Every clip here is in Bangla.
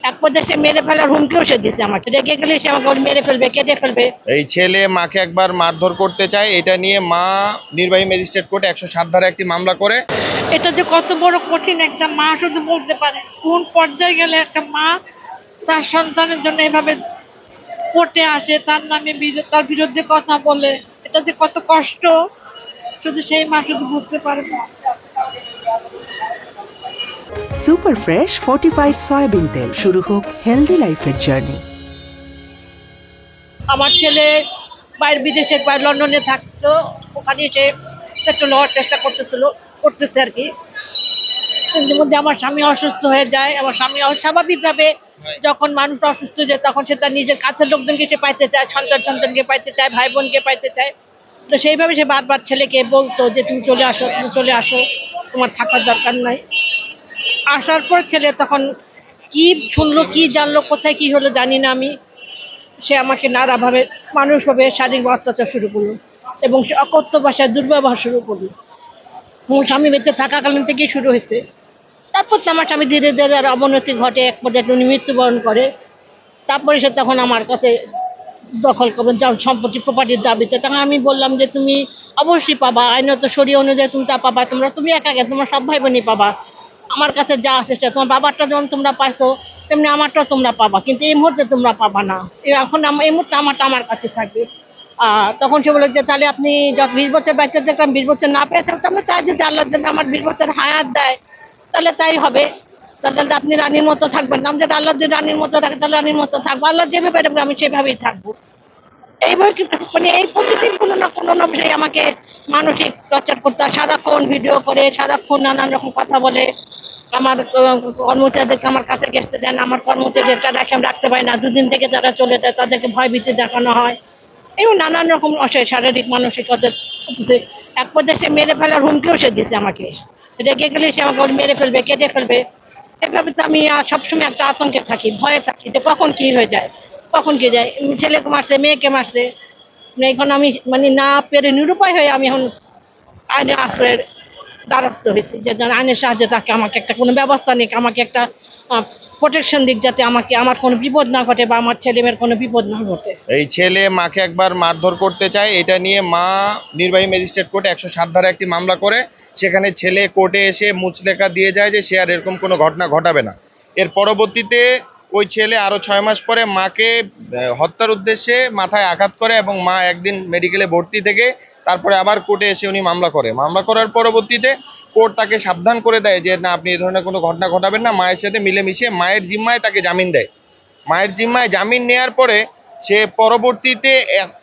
এক পর্যায়ে সে মেরে ফেলার হুমকিও সে দিছে আমাকে, রেগে গেলে সে আমাকে মেরে ফেলবে, কেটে ফেলবে। এই ছেলে মাকে একবার মারধর করতে চায়, এটা নিয়ে মা নির্বাহী ম্যাজিস্ট্রেট কোর্টে 107 ধারা একটি মামলা করে। এটা যে কত বড় কঠিন, একটা মা শুধু বলতে পারে কোন পর্যায়ে গেলে একটা মা তার সন্তানের জন্য এভাবে কোর্টে আসে, তার নামে তার বিরুদ্ধে কথা বলে, এটা যে কত কষ্ট শুধু সেই মা শুধু বুঝতে পারবে। সুপার ফ্রেশ ফর্টিফাইড সয়াবিন তেল, শুরু হোক হেলদি লাইফের জার্নি। আমার ছেলে বাইরে বিদেশে লন্ডনে থাকতো, ওখানে সে সেটেল হওয়ার চেষ্টা করতেছে আর কি। এর মধ্যে আমার স্বামী অসুস্থ হয়ে যায়। আমার স্বামী স্বাভাবিকভাবে যখন মানুষ অসুস্থ হয়ে যায় তখন সে তার নিজের কাছের লোকজনকে সে পাইতে চায়, সন্তানকে পাইতে চায়, ভাই বোনকে পাইতে চায়। তো সেইভাবে সে বারবার ছেলেকে বলতো যে তুমি চলে আসো, তোমার থাকার দরকার নাই। আসার পর ছেলে তখন কি শুনলো, কি জানলো, কোথায় কি হলো জানি না আমি, সে আমাকে নানাভাবে মানুষভাবে শারীরিক অত্যাচার শুরু করলো এবং সে অকথ্য ভাষায় দুর্ব্যবহার শুরু করলো। আমার স্বামী বেঁচে থাকাকালীন থেকেই শুরু হয়েছে। তারপর তো আমার স্বামী ধীরে ধীরে আর অবনতি ঘটে, এক পর্যায়ে উনি মৃত্যুবরণ করে। তারপরে সে তখন আমার কাছে দখল করবেন সম্পত্তি প্রপার্টির দাবিতে। তখন আমি বললাম যে তুমি অবশ্যই পাবা, আইনত শরীয় অনুযায়ী তুমি তা পাবা, তুমি একা তোমার সব ভাই বোনই পাবা। আমার কাছে যা আছে সে তোমার বাবারটা যেমন তোমরা পাইছো তেমনি আমারটাও তোমরা পাবা, কিন্তু এই মুহূর্তে তোমরা পাবা না। এখন এই মুহূর্তে আমারটা আমার কাছে থাকবে। তখন সে বলে যে তাহলে আপনি যত 20 বছর বাচ্চা দেখলাম 20 বছর না পেয়েছেন, তাহলে তাই যদি আল্লাহ যদি আমার 20 বছর হায়াত দেয় তাহলে তাই হবে। তাহলে আপনি রানীর মতো থাকবেন, আমি যদি আল্লাহ যদি রানীর মতো রাখে তাহলে রানীর মতো থাকবো, আল্লাহ যেভাবে রাখবে আমি সেভাবেই থাকবো। এইভাবে মানে এই প্রতিদিন কোনো না কোনো বিষয়ে আমাকে মানসিক টর্চার করতে হয়। সারাক্ষণ ভিডিও করে, সারাক্ষণ নানান রকম কথা বলে। আমার কর্মচারীদেরকে আমার কাছে গেছতে দেন, আমার কর্মচারীরা রাখে আমি রাখতে পারি না, দুদিন থেকে যারা চলে যায় তাদেরকে ভয় ভীতি দেখানো হয় এবং নানান রকম শারীরিক মানসিক এক পর্যায়ে সে মেরে ফেলার হুমকিও সে দিছে আমাকে, রেগে গেলে সে আমাকে মেরে ফেলবে, কেটে ফেলবে। এভাবে তো আমি সবসময় একটা আতঙ্কে থাকি, ভয়ে থাকি যে কখন কি হয়ে যায়, কখন কি যায়। ছেলেকে মারছে, মেয়েকে মারছে। এখন আমি মানে না পেরে নিরুপায় হয়ে আমি এখন আইনের আশ্রয়ের দ্বারস্থ হয়েছি, যে আইনের সাহায্যে তাকে আমাকে একটা কোনো ব্যবস্থা নিক, আমাকে একটা প্রোটেকশন দিক, যাতে আমাকে আমার কোনো বিপদ না ঘটে বা আমার ছেলে মেয়ের কোনো বিপদ না ঘটে। এই ছেলে মাকে একবার মারধর করতে চায়, এটা নিয়ে মা নির্বাহী ম্যাজিস্ট্রেট কোর্টে 107 ধারা একটি মামলা করে। সেখানে ছেলে কোর্টে এসে মুচলেখা দিয়ে যায় যে সে আর এরকম কোনো ঘটনা ঘটাবে না। এর পরবর্তীতে ওই ছেলে আরো 6 মাস পরে মাকে হত্যার উদ্দেশ্যে মাথায় আঘাত করে এবং মা একদিন মেডিকেলে ভর্তি থেকে তারপরে আবার কোর্টে এসে উনি মামলা করার পরবর্তীতে কোর্ট তাকে সাবধান করে দেয় যে না, আপনি এই ধরনের কোনো ঘটনা ঘটাবেন না। মায়ের সাথে মিলেমিশে মায়ের জিম্মায় তাকে জামিন দেয়। মায়ের জিম্মায় জামিন নেওয়ার পরে সে পরবর্তীতে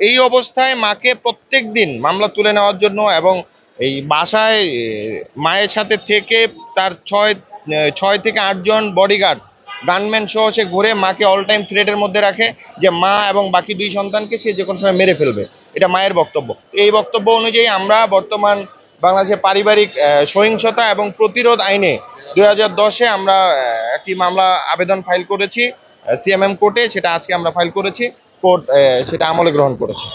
এই অবস্থায় মাকে প্রত্যেক দিন মামলা তুলে নেওয়ার জন্য এবং এই বাসায় মায়ের সাথে থেকে তার 6 থেকে 8 জন বডিগার্ড গানম্যান সহ সে ঘুরে মাকে অল টাইম থ্রেটের মধ্যে রাখে যে মা এবং বাকি 2 সন্তানকে সে যে কোনো সময় মেরে ফেলবে। এটা মায়ের বক্তব্য। এই বক্তব্য অনুযায়ী আমরা বর্তমান বাংলাদেশে পারিবারিক সহিংসতা এবং প্রতিরোধ আইনে 2010-এ আমরা একটি মামলা আবেদন ফাইল করেছি সিএমএম কোর্টে। সেটা আজকে আমরা ফাইল করেছি, কোর্ট সেটা আমলে গ্রহণ করেছে।